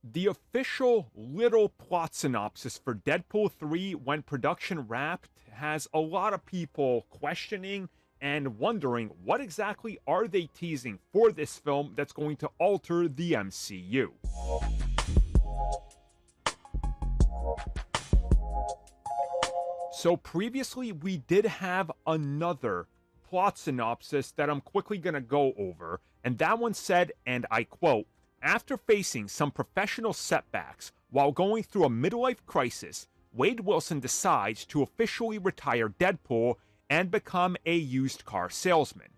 The official little plot synopsis for Deadpool 3 when production wrapped has a lot of people questioning and wondering what exactly are they teasing for this film that's going to alter the MCU. So previously we did have another plot synopsis that I'm quickly going to go over, and that one said, and I quote, "After facing some professional setbacks while going through a midlife crisis, Wade Wilson decides to officially retire Deadpool and become a used car salesman.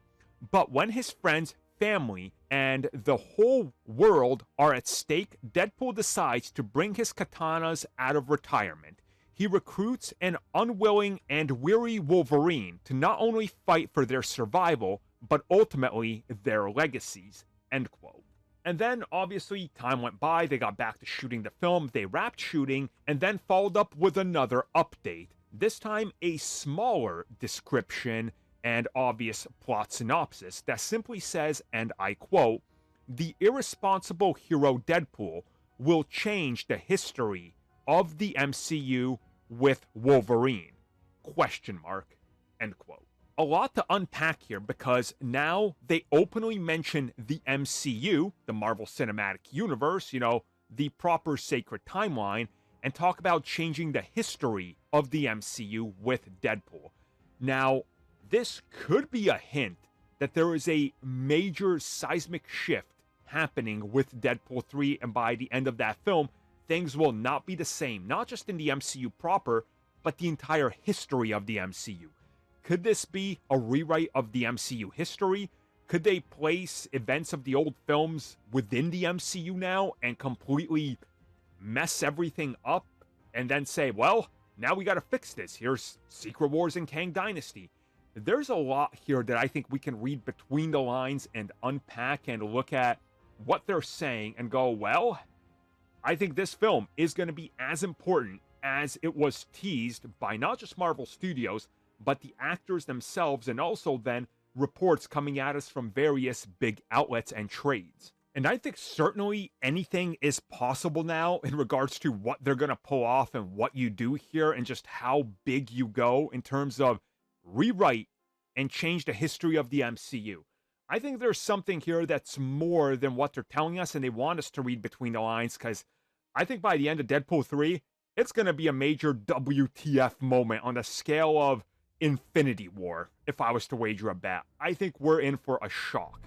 But when his friends, family, and the whole world are at stake, Deadpool decides to bring his katanas out of retirement. He recruits an unwilling and weary Wolverine to not only fight for their survival, but ultimately their legacies." End quote. And then, obviously, time went by, they got back to shooting the film, they wrapped shooting, and then followed up with another update. This time, a smaller description and obvious plot synopsis that simply says, and I quote, "The irresponsible hero Deadpool will change the history of the MCU with Wolverine?" Question mark. End quote. A lot to unpack here because now they openly mention the MCU, the Marvel Cinematic Universe, the proper sacred timeline, and talk about changing the history of the MCU with Deadpool. Now, this could be a hint that there is a major seismic shift happening with Deadpool 3, and by the end of that film, things will not be the same, not just in the MCU proper, but the entire history of the MCU. Could this be a rewrite of the MCU history? Could they place events of the old films within the MCU now and completely mess everything up and then say, well, now we gotta fix this. Here's Secret Wars and Kang Dynasty. There's a lot here that I think we can read between the lines and unpack and look at what they're saying and go, well, I think this film is going to be as important as it was teased by not just Marvel Studios, but the actors themselves, and also then reports coming at us from various big outlets and trades. And I think certainly anything is possible now in regards to what they're going to pull off and what you do here and just how big you go in terms of rewrite and change the history of the MCU. I think there's something here that's more than what they're telling us, and they want us to read between the lines, because I think by the end of Deadpool 3, it's going to be a major WTF moment on the scale of Infinity War, if I was to wager a bet. I think we're in for a shock.